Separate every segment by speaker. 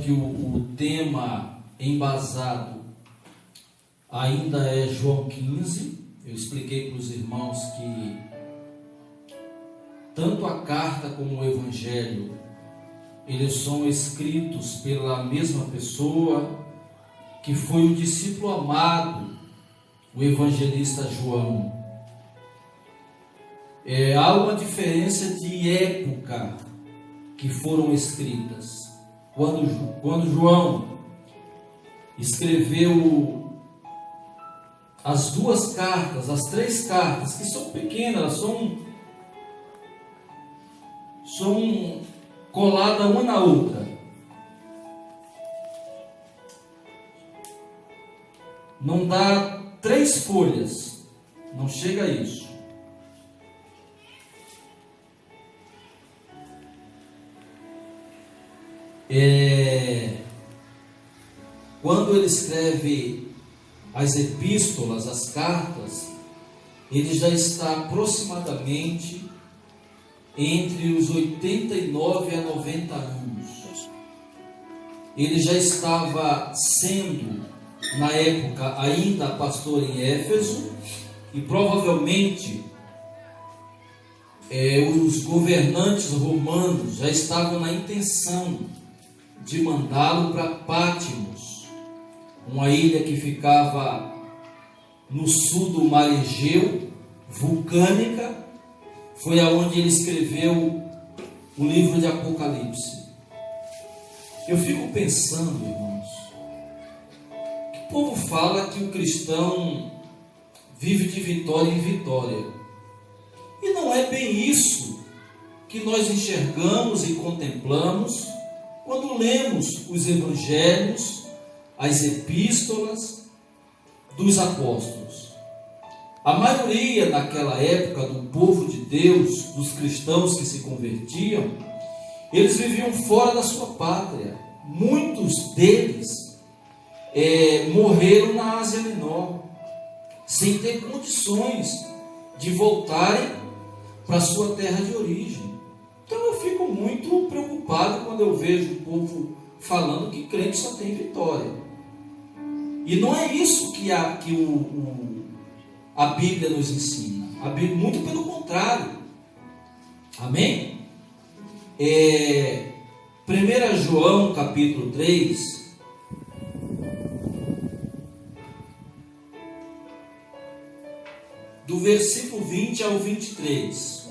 Speaker 1: observe que o tema embasado ainda é João 15. Eu expliquei para os irmãos que tanto a carta como o evangelho, eles são escritos pela mesma pessoa, que foi o discípulo amado, o evangelista João. Há uma diferença de época que foram escritas. Quando João escreveu as duas cartas, as três cartas, que são pequenas, são coladas uma na outra. Não dá 3 folhas, não chega a isso. Quando ele escreve as epístolas, as cartas, ele já está aproximadamente entre os 89 a 90 anos. Ele já estava sendo, na época, ainda pastor em Éfeso, e provavelmente os governantes romanos já estavam na intenção de mandá-lo para Pátimos, uma ilha que ficava no sul do mar Egeu, vulcânica. Foi aonde ele escreveu o livro de Apocalipse. Eu fico pensando, irmãos, que o povo fala que o cristão vive de vitória em vitória, e não é bem isso que nós enxergamos e contemplamos quando lemos os evangelhos, as epístolas dos apóstolos. A maioria naquela época do povo de Deus, dos cristãos que se convertiam, eles viviam fora da sua pátria. Muitos deles morreram na Ásia Menor, sem ter condições de voltarem para a sua terra de origem. Então eu fico muito preocupado quando eu vejo o povo falando que crente só tem vitória. E não é isso que a Bíblia nos ensina. A Bíblia, muito pelo contrário. Amém? 1 João capítulo 3, do versículo 20 ao 23.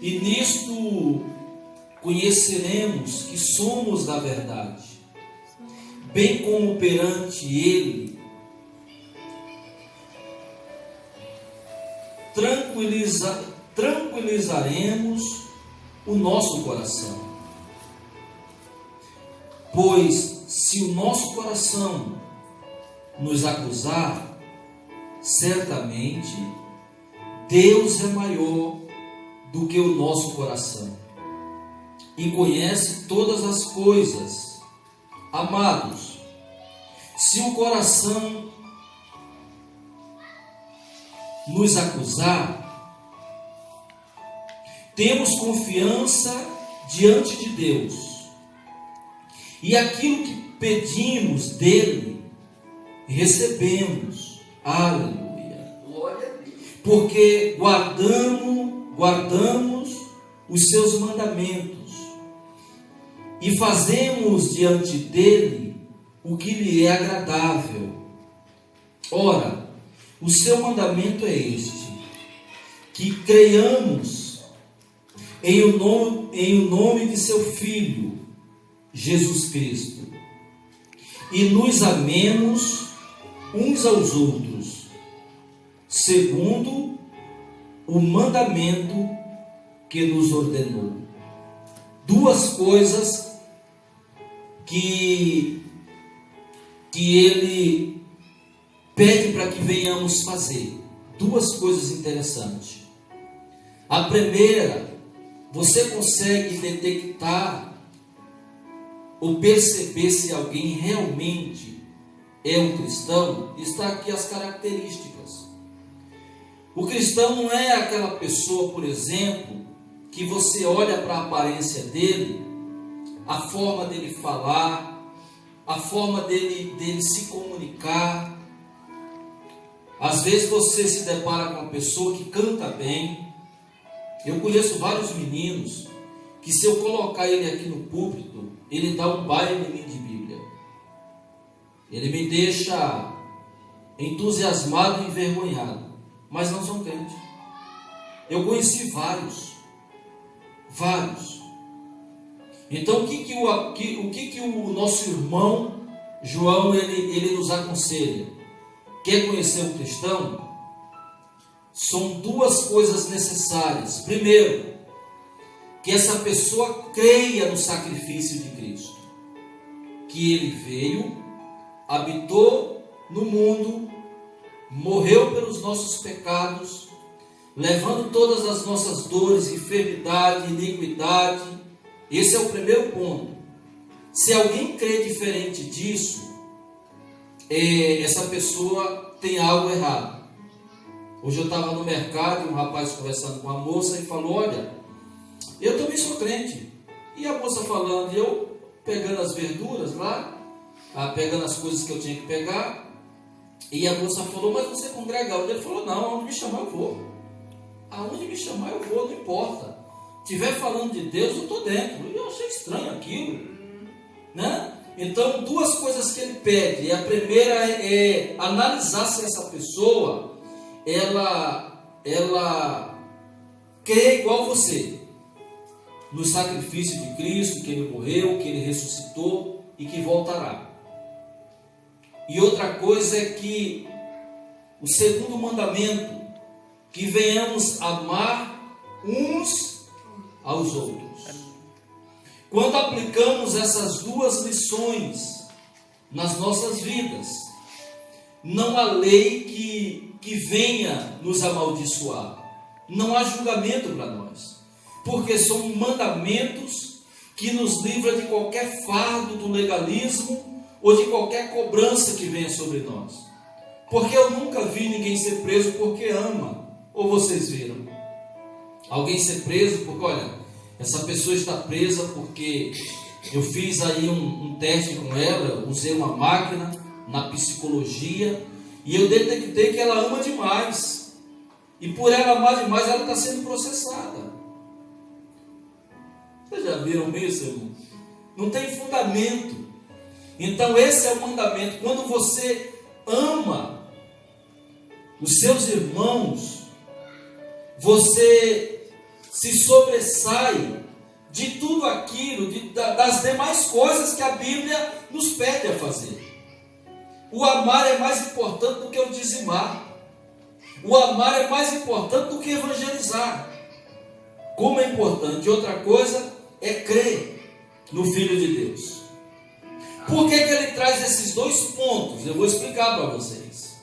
Speaker 1: E nisto conheceremos que somos da verdade, bem como perante Ele tranquilizaremos o nosso coração. Pois se o nosso coração nos acusar, certamente Deus é maior do que o nosso coração e conhece todas as coisas. Amados, se o coração nos acusar, temos confiança diante de Deus, e aquilo que pedimos dele, recebemos. Aleluia. Glória a Deus. Porque guardamos os seus mandamentos e fazemos diante dele o que lhe é agradável. Ora, o seu mandamento é este: que creiamos em o nome de seu Filho, Jesus Cristo, e nos amemos uns aos outros, segundo o mandamento que nos ordenou. Duas coisas que ele pede para que venhamos fazer. Duas coisas interessantes. A primeira, você consegue detectar ou perceber se alguém realmente é um cristão? Está aqui as características. O cristão não é aquela pessoa, por exemplo, que você olha para a aparência dele a forma dele falar, a forma dele se comunicar. Às vezes você se depara com uma pessoa que canta bem. Eu conheço vários meninos que, se eu colocar ele aqui no púlpito, ele dá um baile em mim de Bíblia. Ele me deixa entusiasmado e envergonhado, mas não são crentes. Eu conheci vários. Então, o que o nosso irmão João ele nos aconselha? Quer conhecer um cristão? São duas coisas necessárias. Primeiro, que essa pessoa creia no sacrifício de Cristo, que ele veio, habitou no mundo, morreu pelos nossos pecados, levando todas as nossas dores, enfermidade, iniquidade. Esse é o primeiro ponto. Se alguém crê diferente disso, essa pessoa tem algo errado. Hoje eu estava no mercado e um rapaz conversando com uma moça e falou: olha, eu também sou crente. E a moça falando, e eu pegando as verduras lá, pegando as coisas que eu tinha que pegar, e a moça falou: mas você congrega onde? Ele falou: não, aonde me chamar eu vou. Aonde me chamar eu vou, não importa. Estiver falando de Deus, eu estou dentro. E eu achei estranho aquilo, né? Então, duas coisas que ele pede. A primeira é analisar se essa pessoa ela crê igual você no sacrifício de Cristo, que ele morreu, que ele ressuscitou e que voltará. E outra coisa é que o segundo mandamento, que venhamos amar uns aos outros. Quando aplicamos essas duas lições nas nossas vidas, não há lei que venha nos amaldiçoar. Não há julgamento para nós, porque são mandamentos que nos livram de qualquer fardo do legalismo ou de qualquer cobrança que venha sobre nós. Porque eu nunca vi ninguém ser preso porque ama. Ou vocês viram? Alguém ser preso porque, olha, essa pessoa está presa porque eu fiz aí um teste com ela, usei uma máquina na psicologia e eu detectei que ela ama demais. E por ela amar demais, ela está sendo processada. Vocês já viram isso, irmão? Não tem fundamento. Então esse é o mandamento. Quando você ama os seus irmãos, você se sobressai de tudo aquilo, das demais coisas que a Bíblia nos pede a fazer. O amar é mais importante do que o dizimar. O amar é mais importante do que evangelizar. Como é importante. Outra coisa é crer no Filho de Deus. Por que ele traz esses dois pontos? Eu vou explicar para vocês.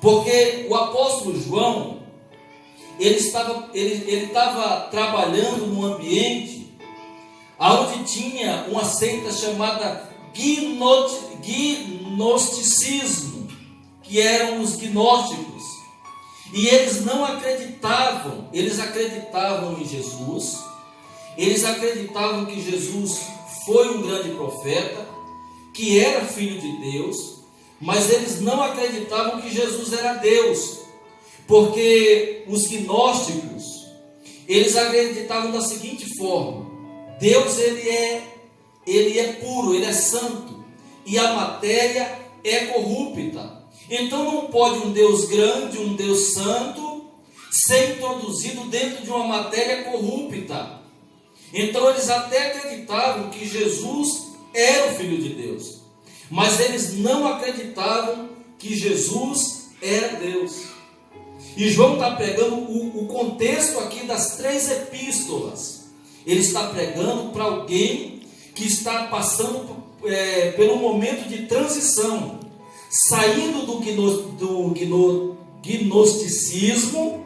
Speaker 1: Porque o apóstolo João, ele estava trabalhando num ambiente onde tinha uma seita chamada gnosticismo, que eram os gnósticos. E eles não acreditavam, eles acreditavam em Jesus, eles acreditavam que Jesus foi um grande profeta, que era filho de Deus, mas eles não acreditavam que Jesus era Deus, porque os gnósticos, eles acreditavam da seguinte forma: Deus ele é puro, ele é santo, e a matéria é corrupta. Então não pode um Deus grande, um Deus santo, ser introduzido dentro de uma matéria corrupta. Então eles até acreditavam que Jesus era o Filho de Deus, mas eles não acreditavam que Jesus era Deus. E João está pegando o contexto aqui das 3 epístolas. Ele está pregando para alguém que está passando pelo momento de transição, saindo do gnosticismo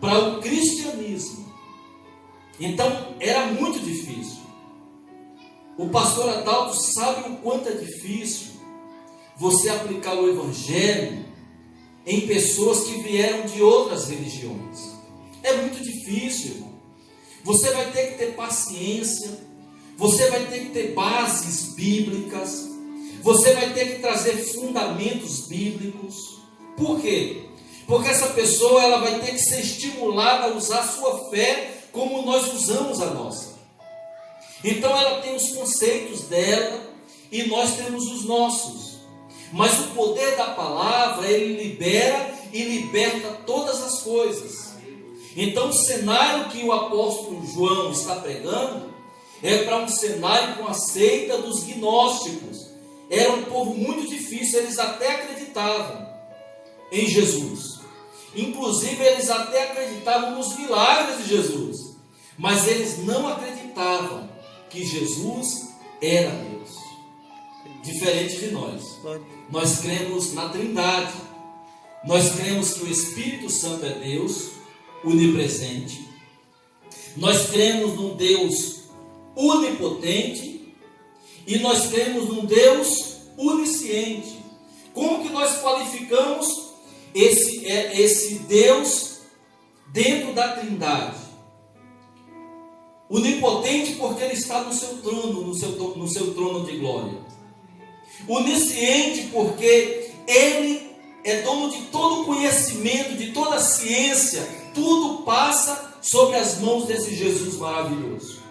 Speaker 1: para o cristianismo. Então era muito difícil. O pastor Adalto sabe o quanto é difícil você aplicar o evangelho em pessoas que vieram de outras religiões. É muito difícil, irmão. Você vai ter que ter paciência, você vai ter que ter bases bíblicas, você vai ter que trazer fundamentos bíblicos. Por quê? Porque essa pessoa ela vai ter que ser estimulada a usar a sua fé como nós usamos a nossa. Então ela tem os conceitos dela e nós temos os nossos. Mas o poder da palavra, ele libera e liberta todas as coisas. Então o cenário que o apóstolo João está pregando é para um cenário com a seita dos gnósticos. Era um povo muito difícil, eles até acreditavam em Jesus. Inclusive eles até acreditavam nos milagres de Jesus. Mas eles não acreditavam que Jesus era Deus. Diferente de nós. Nós cremos na Trindade. Nós cremos que o Espírito Santo é Deus, onipresente. Nós cremos num Deus onipotente. E nós cremos num Deus onisciente. Como que nós qualificamos esse Deus dentro da Trindade? Onipotente porque Ele está no seu trono, no seu trono de glória. Onisciente porque Ele é dono de todo conhecimento, de toda a ciência. Tudo passa sobre as mãos desse Jesus maravilhoso.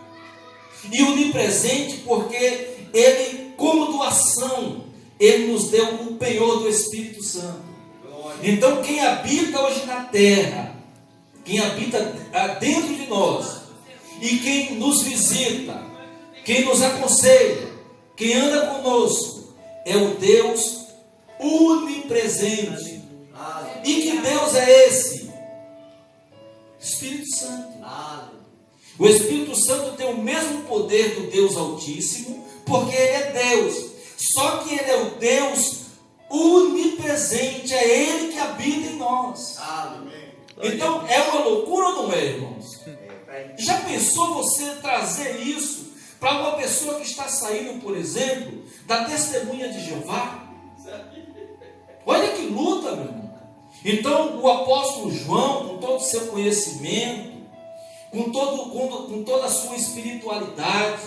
Speaker 1: E onipresente porque Ele, como doação, Ele nos deu o penhor do Espírito Santo. Então quem habita hoje na terra, quem habita dentro de nós, e quem nos visita, quem nos aconselha, quem anda conosco, é o Deus onipresente. E que Deus é esse? Espírito Santo. O Espírito Santo tem o mesmo poder do Deus Altíssimo, porque Ele é Deus. Só que Ele é o Deus onipresente, é Ele que habita em nós. Então é uma loucura ou não é, irmãos? Já pensou você trazer isso para uma pessoa que está saindo, por exemplo, da testemunha de Jeová? Olha que luta, meu irmão. Então o apóstolo João, com todo o seu conhecimento, com toda a sua espiritualidade,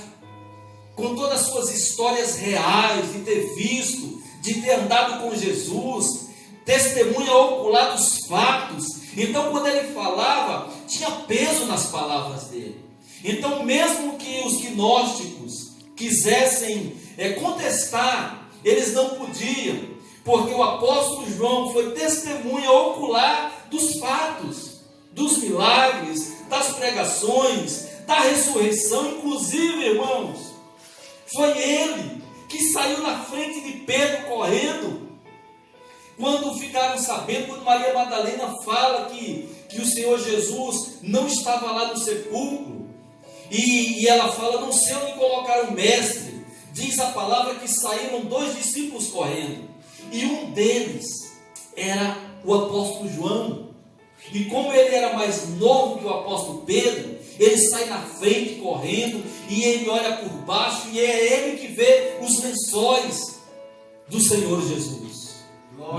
Speaker 1: com todas as suas histórias reais, de ter visto, de ter andado com Jesus, testemunha ocular dos fatos. Então quando ele falava, tinha peso nas palavras dele. Então mesmo que os gnósticos quisessem contestar, eles não podiam, porque o apóstolo João foi testemunha ocular dos fatos, dos milagres, das pregações, da ressurreição. Inclusive, irmãos, foi ele que saiu na frente de Pedro correndo, quando ficaram sabendo, quando Maria Madalena fala que o Senhor Jesus não estava lá no sepulcro, e ela fala, não sei onde colocaram o mestre. Diz a palavra que saíram 2 discípulos correndo, e um deles era o apóstolo João. E como ele era mais novo que o apóstolo Pedro, ele sai na frente correndo, e ele olha por baixo, e é ele que vê os lençóis do Senhor Jesus.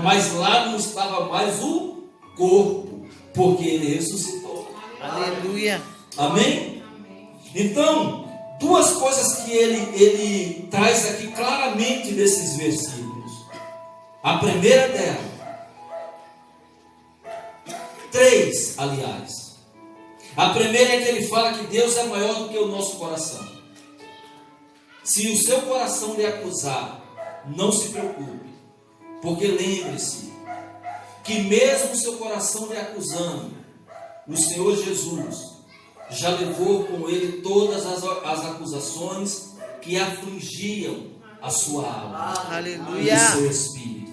Speaker 1: Mas lá não estava mais o corpo, porque ele ressuscitou.
Speaker 2: Aleluia.
Speaker 1: Amém? Então, 2 coisas que ele traz aqui claramente nesses versículos. A primeira dela, 3, aliás. A primeira é que ele fala que Deus é maior do que o nosso coração. Se o seu coração lhe acusar, não se preocupe, porque lembre-se que mesmo o seu coração lhe acusando, o Senhor Jesus já levou com ele todas as acusações que afligiam a sua alma.
Speaker 2: Aleluia.
Speaker 1: E o seu espírito.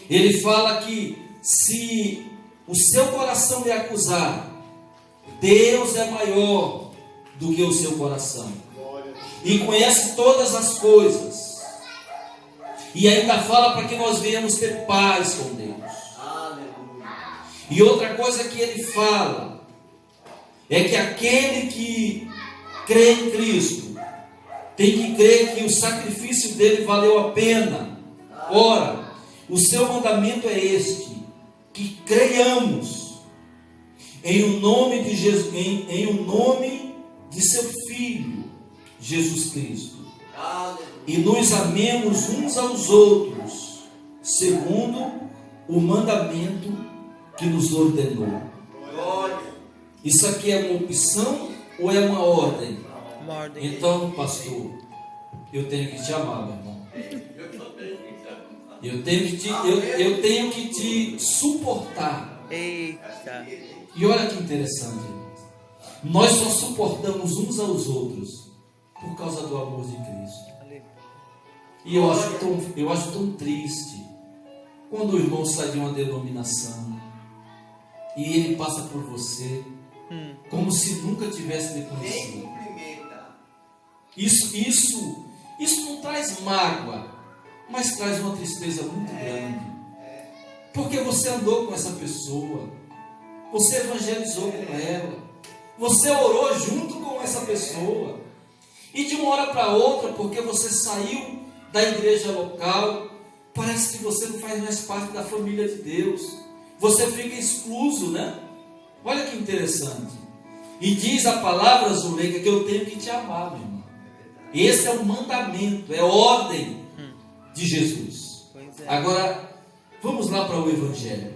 Speaker 1: Ele fala que se o seu coração lhe acusar, Deus é maior do que o seu coração e conhece todas as coisas, e ainda fala para que nós venhamos ter paz com Deus. E outra coisa que ele fala é que aquele que crê em Cristo tem que crer que o sacrifício dele valeu a pena. Ora, o seu mandamento é este: que creiamos em o nome de Jesus, em o nome de seu Filho, Jesus Cristo. E nos amemos uns aos outros, segundo o mandamento que nos ordenou. Isso aqui é uma opção ou é uma ordem?
Speaker 2: Uma ordem.
Speaker 1: Então, pastor, eu tenho que te amar, meu irmão. Eu tenho que te suportar.
Speaker 2: Eita.
Speaker 1: E olha que interessante, irmãos. Nós só suportamos uns aos outros por causa do amor de Cristo. E eu acho tão triste quando o irmão sai de uma denominação e ele passa por você como se nunca tivesse lhe conhecido. Isso não traz mágoa, mas traz uma tristeza muito grande. Porque você andou com essa pessoa, você evangelizou com ela, você orou junto com essa pessoa, e de uma hora para outra, porque você saiu da igreja local, parece que você não faz mais parte da família de Deus, você fica excluso, né? Olha que interessante. E diz a palavra, Zuleika, que eu tenho que te amar, meu irmão. Esse é o mandamento, é ordem de Jesus. Agora, vamos lá para o Evangelho.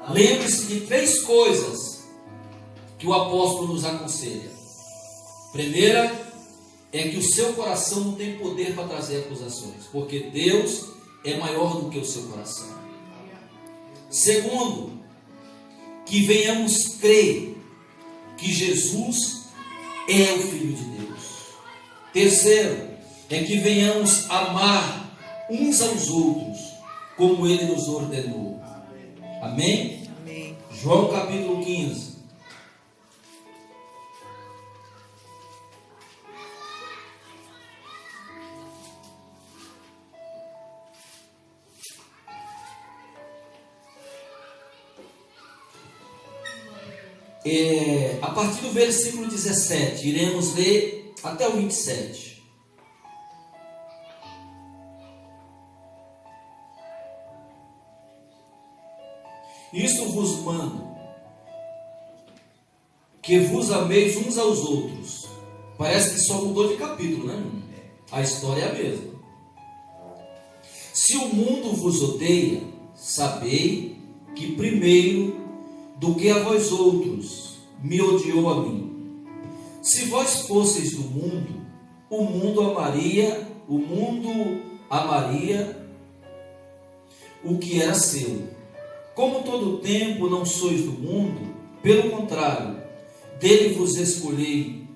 Speaker 1: Lembre-se de 3 coisas que o apóstolo nos aconselha. Primeira é que o seu coração não tem poder para trazer acusações, porque Deus é maior do que o seu coração. Segundo, que venhamos crer que Jesus é o Filho de Deus. Terceiro, é que venhamos amar uns aos outros, como Ele nos ordenou. Amém?
Speaker 2: Amém.
Speaker 1: João capítulo 15. A partir do versículo 17, iremos ler até o 27. Isto vos mando, que vos ameis uns aos outros. Parece que só mudou de capítulo, né? A história é a mesma. Se o mundo vos odeia, sabei que primeiro do que a vós outros me odiou a mim. Se vós fosseis do mundo, o mundo amaria o que era seu. Como todo o tempo não sois do mundo, pelo contrário, dele vos escolhi,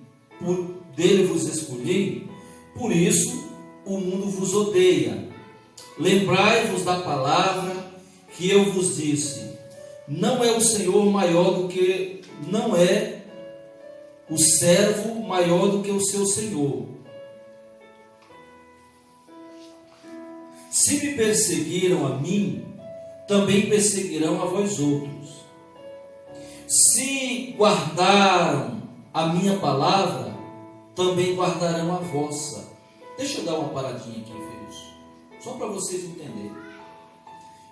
Speaker 1: por isso o mundo vos odeia. Lembrai-vos da palavra que eu vos disse: não é o Senhor maior do que, não é o servo maior do que o seu Senhor. Se me perseguiram a mim, também perseguirão a vós outros. Se guardaram a minha palavra, também guardarão a vossa. Deixa eu dar uma paradinha aqui, filhos, só para vocês entenderem.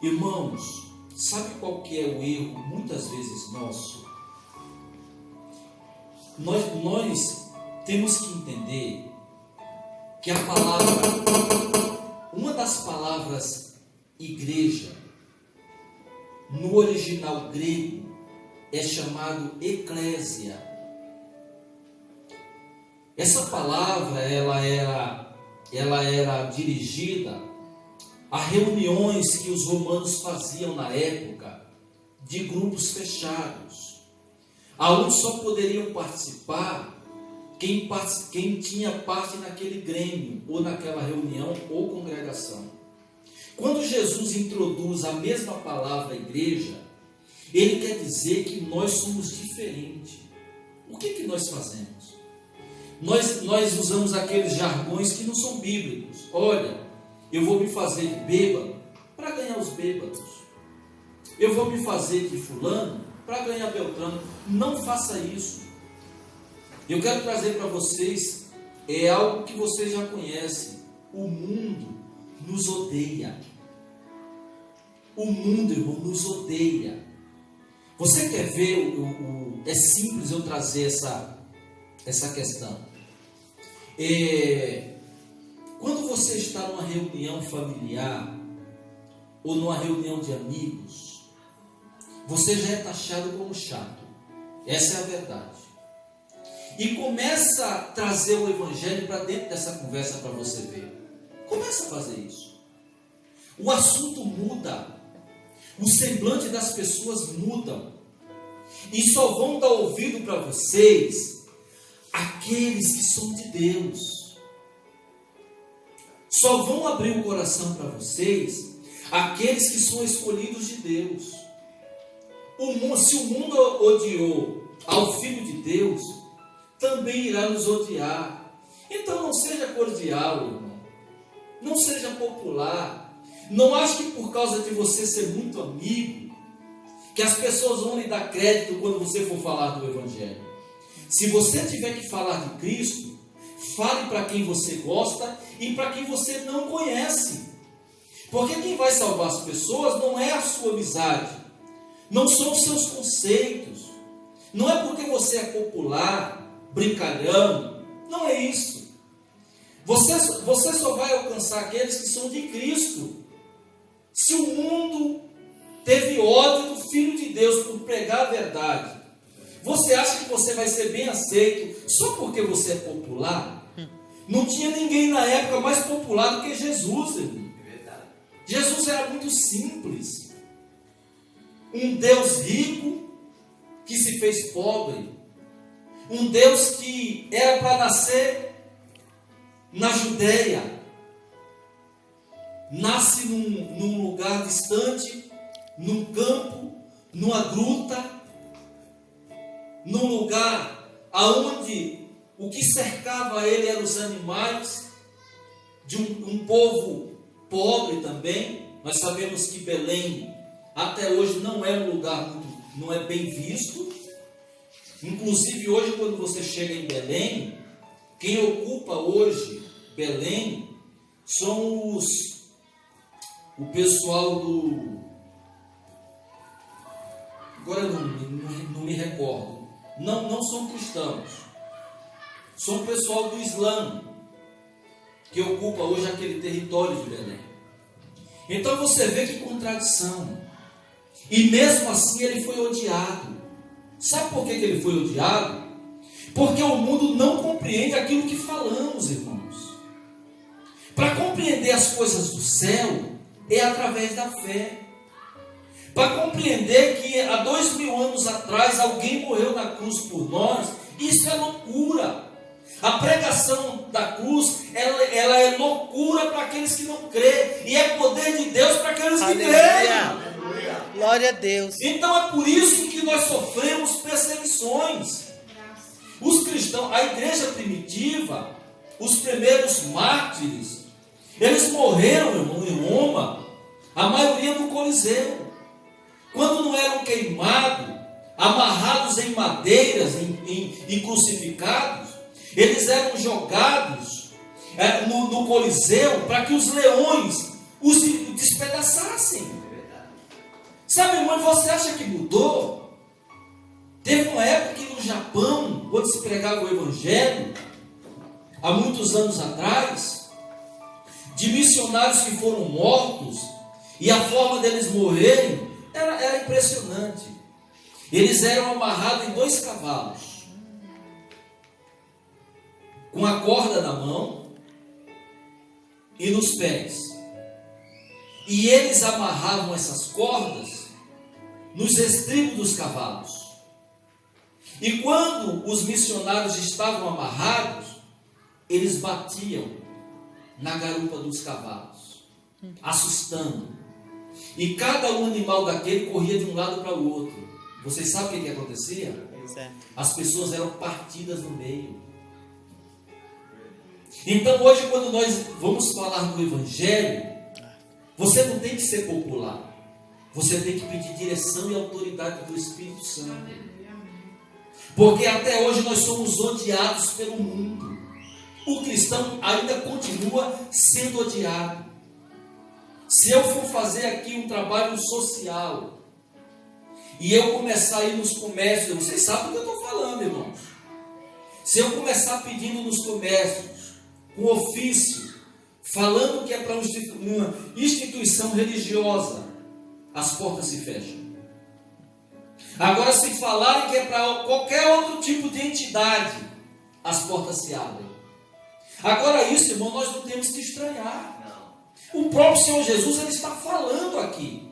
Speaker 1: Irmãos, sabe qual que é o erro, muitas vezes, nosso? Nós temos que entender que a palavra, uma das palavras igreja, no original grego, é chamado eclésia. Essa palavra, ela era dirigida a reuniões que os romanos faziam na época, de grupos fechados, aonde só poderiam participar quem tinha parte naquele grêmio, ou naquela reunião, ou congregação. Quando Jesus introduz a mesma palavra igreja, ele quer dizer que nós somos diferentes. O que nós fazemos? Nós usamos aqueles jargões que não são bíblicos. Olha, eu vou me fazer de bêbado para ganhar os bêbados. Eu vou me fazer de fulano para ganhar Beltrano. Não faça isso. Eu quero trazer para vocês algo que vocês já conhecem. O mundo nos odeia. O mundo, irmão, nos odeia. Você quer ver é simples eu trazer essa questão. Quando você está numa reunião familiar ou numa reunião de amigos, você já é taxado como chato. Essa é a verdade. E começa a trazer o evangelho para dentro dessa conversa para você ver. Começa a fazer isso. O assunto muda. O semblante das pessoas mudam. E só vão dar ouvido para vocês aqueles que são de Deus. Só vão abrir o coração para vocês aqueles que são escolhidos de Deus. Se o mundo odiou ao Filho de Deus, também irá nos odiar. Então não seja cordial, irmão. Não seja popular. Não ache que por causa de você ser muito amigo, que as pessoas vão lhe dar crédito quando você for falar do Evangelho. Se você tiver que falar de Cristo, fale para quem você gosta e para quem você não conhece. Porque quem vai salvar as pessoas não é a sua amizade, não são os seus conceitos, não é porque você é popular, brincalhão, não é isso. Você só vai alcançar aqueles que são de Cristo. Se o mundo teve ódio do Filho de Deus por pregar a verdade, você acha que você vai ser bem aceito só porque você é popular? Não tinha ninguém na época mais popular do que Jesus, irmão. Jesus era muito simples. Um Deus rico que se fez pobre. Um Deus que era para nascer na Judeia. Nasce num lugar distante, num campo, numa gruta, num lugar aonde o que cercava ele eram os animais, de um povo pobre também. Nós sabemos que Belém até hoje não é um lugar não é bem visto. Inclusive hoje, quando você chega em Belém, quem ocupa hoje Belém são o pessoal agora eu não me recordo, não são cristãos, são o pessoal do Islã que ocupa hoje aquele território de Belém. Então você vê que contradição. E mesmo assim ele foi odiado. Sabe por que ele foi odiado? Porque o mundo não compreende aquilo que falamos, irmãos. Para compreender as coisas do céu é através da fé. Para compreender que há 2000 anos atrás alguém morreu na cruz por nós, isso é loucura. A pregação da cruz, ela é loucura para aqueles que não creem, e é poder de Deus para aqueles que creem.
Speaker 2: Glória a Deus.
Speaker 1: Então é por isso que nós sofremos perseguições. Os cristãos, a igreja primitiva, os primeiros mártires, eles morreram, irmão, em Roma, a maioria no Coliseu. Quando não eram queimados, amarrados em madeiras e crucificados, eles eram jogados no Coliseu para que os leões os despedaçassem. Sabe, irmão, você acha que mudou? Teve uma época que no Japão, quando se pregava o Evangelho, há muitos anos atrás, de missionários que foram mortos, e a forma deles morrerem era impressionante. Eles eram amarrados em 2 cavalos, com a corda na mão e nos pés. E eles amarravam essas cordas nos estribos dos cavalos. E quando os missionários estavam amarrados, eles batiam na garupa dos cavalos, assustando. E cada um animal daquele corria de um lado para o outro. Vocês sabem o que acontecia? As pessoas eram partidas no meio. Então hoje, quando nós vamos falar do Evangelho, você não tem que ser popular. Você tem que pedir direção e autoridade do Espírito Santo. Porque até hoje nós somos odiados pelo mundo. O cristão ainda continua sendo odiado. Se eu for fazer aqui um trabalho social e eu começar a ir nos comércios, vocês sabem do que eu estou falando, irmãos. Se eu começar pedindo nos comércios, com ofício, falando que é para uma instituição religiosa, as portas se fecham. Agora, se falarem que é para qualquer outro tipo de entidade, as portas se abrem. Agora isso, irmão, nós não temos que estranhar. O próprio Senhor Jesus, ele está falando aqui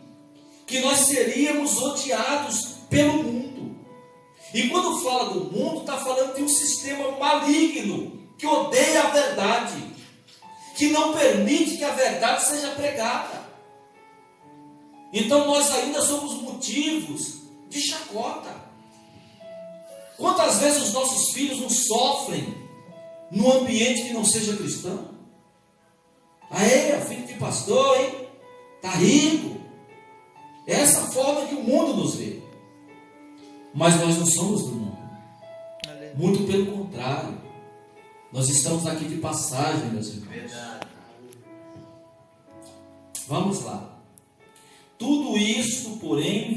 Speaker 1: que nós seríamos odiados pelo mundo. E quando fala do mundo, está falando de um sistema maligno que odeia a verdade, que não permite que a verdade seja pregada. Então nós ainda somos motivos de chacota. Quantas vezes os nossos filhos não sofrem no ambiente que não seja cristão? Aê, filho de pastor, hein? Está rico. É essa forma que o mundo nos vê. Mas nós não somos do mundo. Muito pelo contrário. Nós estamos aqui de passagem, meus irmãos. Vamos lá. Tudo isso, porém,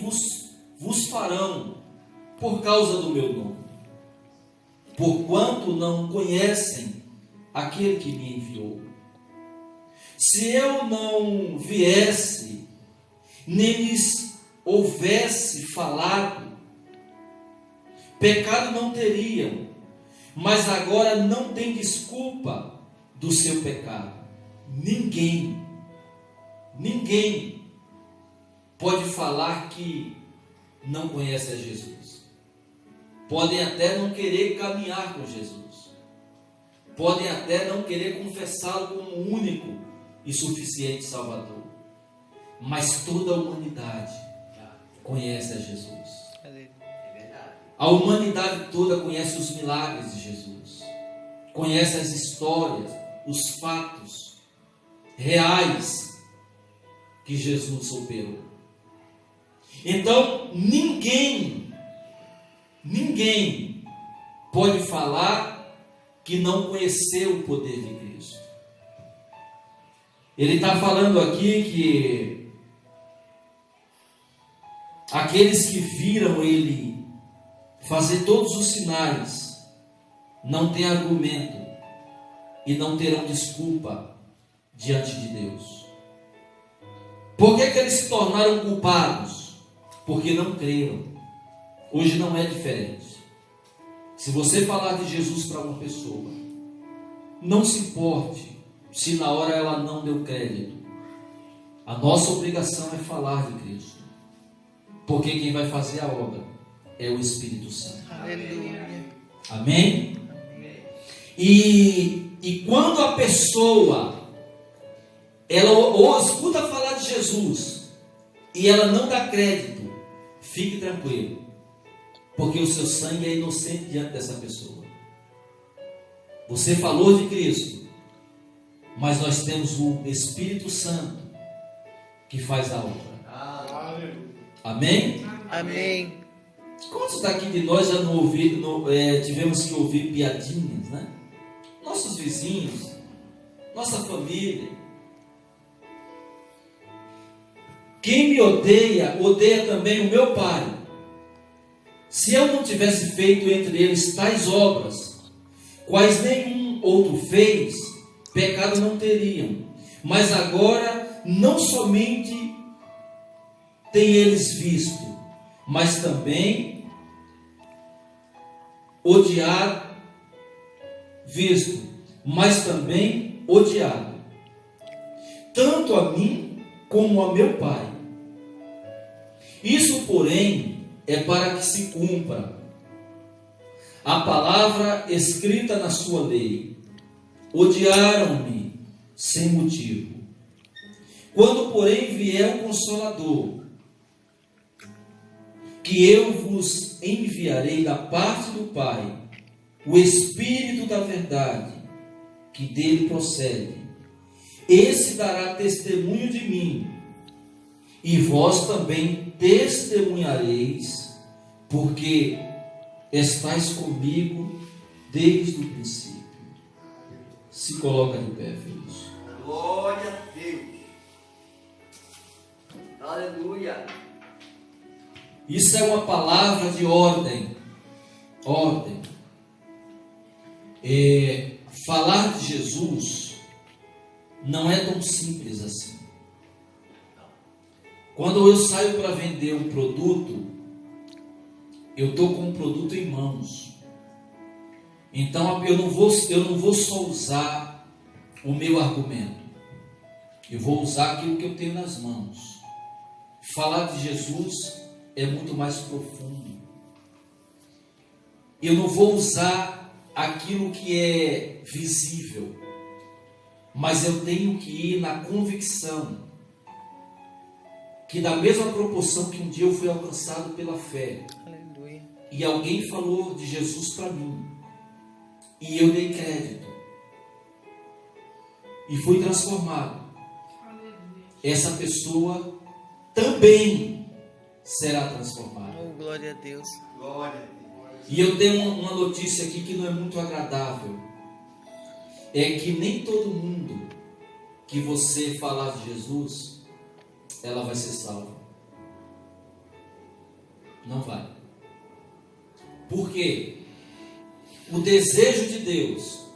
Speaker 1: vos farão por causa do meu nome, porquanto não conhecem aquele que me enviou. Se eu não viesse, nem lhes houvesse falado, pecado não teriam, mas agora não tem desculpa do seu pecado. Ninguém pode falar que não conhece a Jesus. Podem até não querer caminhar com Jesus. Podem até não querer confessá-lo como o único e suficiente Salvador. Mas toda a humanidade conhece a Jesus. A humanidade toda conhece os milagres de Jesus. Conhece as histórias, os fatos reais que Jesus operou. Então, ninguém pode falar que não conheceu o poder de Cristo. Ele está falando aqui que aqueles que viram ele fazer todos os sinais não têm argumento e não terão desculpa diante de Deus. Por que eles se tornaram culpados? Porque não creram. Hoje não é diferente. Se você falar de Jesus para uma pessoa, não se importe se na hora ela não deu crédito. A nossa obrigação é falar de Cristo, porque quem vai fazer a obra é o Espírito Santo.
Speaker 2: Aleluia.
Speaker 1: Amém? E quando a pessoa ela ou escuta falar de Jesus e ela não dá crédito, fique tranquilo, porque o seu sangue é inocente diante dessa pessoa. Você falou de Cristo, mas nós temos o Espírito Santo que faz a obra. Amém?
Speaker 2: Amém.
Speaker 1: Quantos daqui de nós já tivemos que ouvir piadinhas, né? Nossos vizinhos, nossa família. Quem me odeia, odeia também o meu Pai. Se eu não tivesse feito entre eles tais obras, quais nenhum outro fez, pecado não teriam. Mas agora, não somente têm eles visto, mas também odiado, tanto a mim como a meu Pai. Isso, porém, é para que se cumpra a palavra escrita na sua lei: odiaram-me sem motivo. Quando, porém, vier o Consolador, que eu vos enviarei da parte do Pai, o Espírito da verdade, que dele procede, esse dará testemunho de mim, e vós também testemunhareis, porque estáis comigo desde o princípio. Se coloca de pé, filhos.
Speaker 3: Glória a Deus. Aleluia.
Speaker 1: Isso é uma palavra de ordem. Ordem. Falar de Jesus não é tão simples assim. Quando eu saio para vender um produto, eu estou com o produto em mãos. Então eu não vou só usar o meu argumento. Eu vou usar aquilo que eu tenho nas mãos. Falar de Jesus é muito mais profundo. Eu não vou usar aquilo que é visível, mas eu tenho que ir na convicção que da mesma proporção que um dia eu fui alcançado pela fé, aleluia, e alguém falou de Jesus para mim, e eu dei crédito, e fui transformado, aleluia, essa pessoa também será transformada.
Speaker 2: Oh, glória a Deus.
Speaker 3: Glória a Deus.
Speaker 1: E eu tenho uma notícia aqui que não é muito agradável. É que nem todo mundo que você falar de Jesus, ela vai ser salva. Não vai. Por quê? O desejo de Deus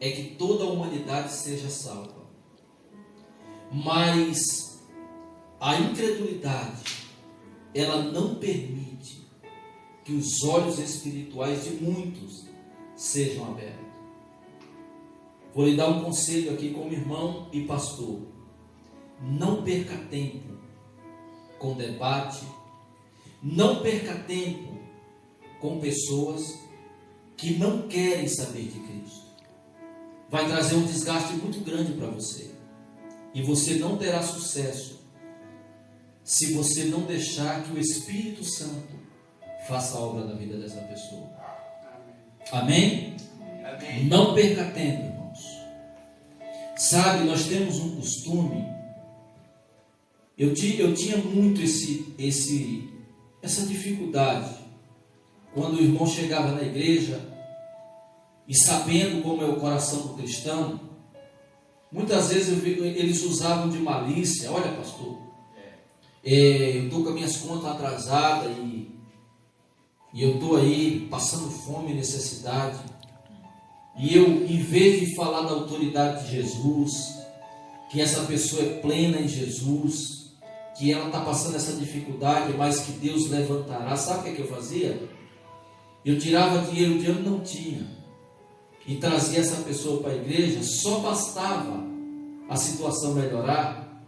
Speaker 1: é que toda a humanidade seja salva. Mas a incredulidade, ela não permite que os olhos espirituais de muitos sejam abertos. Vou lhe dar um conselho aqui como irmão e pastor. Não perca tempo com debate, não perca tempo com pessoas que não querem saber de Cristo. Vai trazer um desgaste muito grande para você. E você não terá sucesso se você não deixar que o Espírito Santo faça a obra da vida dessa pessoa. Amém? Amém? Não perca tempo, irmãos. Sabe, nós temos um costume. Eu tinha muito essa dificuldade. Quando o irmão chegava na igreja e sabendo como é o coração do cristão, muitas vezes eles usavam de malícia. Olha, pastor, eu estou com as minhas contas atrasadas e eu estou aí passando fome e necessidade. E eu, em vez de falar da autoridade de Jesus, que essa pessoa é plena em Jesus, que ela está passando essa dificuldade, mas que Deus levantará. Sabe o que eu fazia? Eu tirava dinheiro de onde não tinha e trazia essa pessoa para a igreja. Só bastava a situação melhorar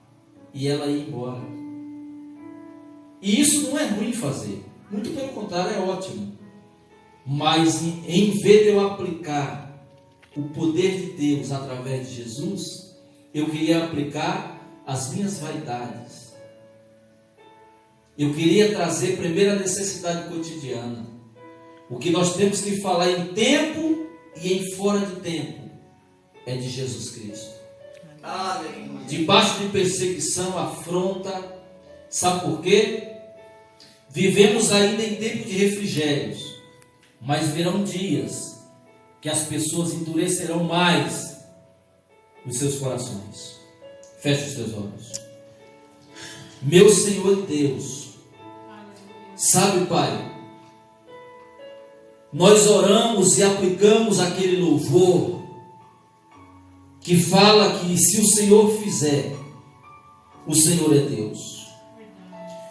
Speaker 1: e ela ia embora. E isso não é ruim fazer. Muito pelo contrário, é ótimo. Mas em vez de eu aplicar o poder de Deus através de Jesus, eu queria aplicar as minhas vaidades. Eu queria trazer primeiro a necessidade cotidiana. O que nós temos que falar em tempo e em fora de tempo é de Jesus Cristo. Aleluia. Debaixo de perseguição, afronta. Sabe por quê? Vivemos ainda em tempo de refrigérios, mas virão dias que as pessoas endurecerão mais os seus corações. Feche os teus olhos. Meu Senhor e Deus, sabe, Pai, nós oramos e aplicamos aquele louvor que fala que se o Senhor fizer, o Senhor é Deus.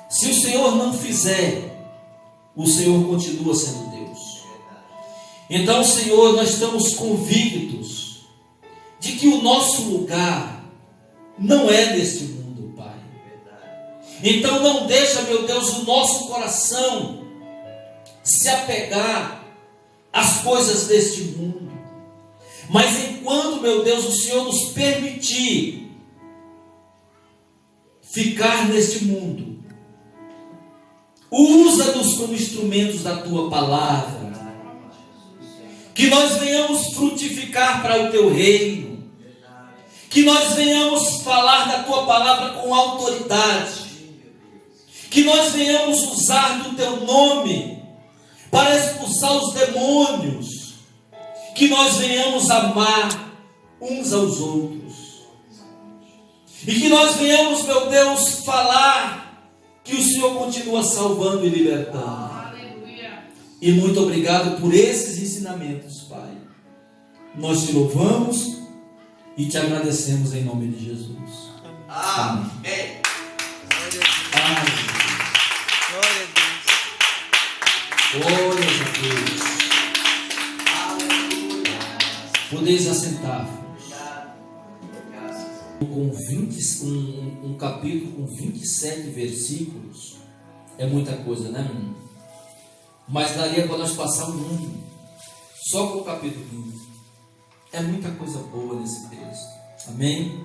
Speaker 1: Se o Senhor não fizer, o Senhor continua sendo Deus. Então, Senhor, nós estamos convictos de que o nosso lugar não é neste mundo, Pai. Então não deixa, meu Deus, o nosso coração se apegar às coisas deste mundo. Mas enquanto, meu Deus, o Senhor nos permitir ficar neste mundo, usa-nos como instrumentos da Tua palavra, que nós venhamos frutificar para o Teu reino, que nós venhamos falar da Tua palavra com autoridade, que nós venhamos usar do Teu nome para expulsar os demônios, que nós venhamos amar uns aos outros, e que nós venhamos, meu Deus, falar que o Senhor continua salvando e libertando.
Speaker 2: Aleluia.
Speaker 1: E muito obrigado por esses ensinamentos, Pai. Nós te louvamos e te agradecemos em nome de Jesus. Amém. Amém.
Speaker 3: Glória a Deus.
Speaker 1: Glória a Deus. Podeis assentar-vos. Com um capítulo com 27 versículos é muita coisa, né, menino? Mas daria para nós passar um mundo só com o capítulo 15. É muita coisa boa nesse texto. Amém?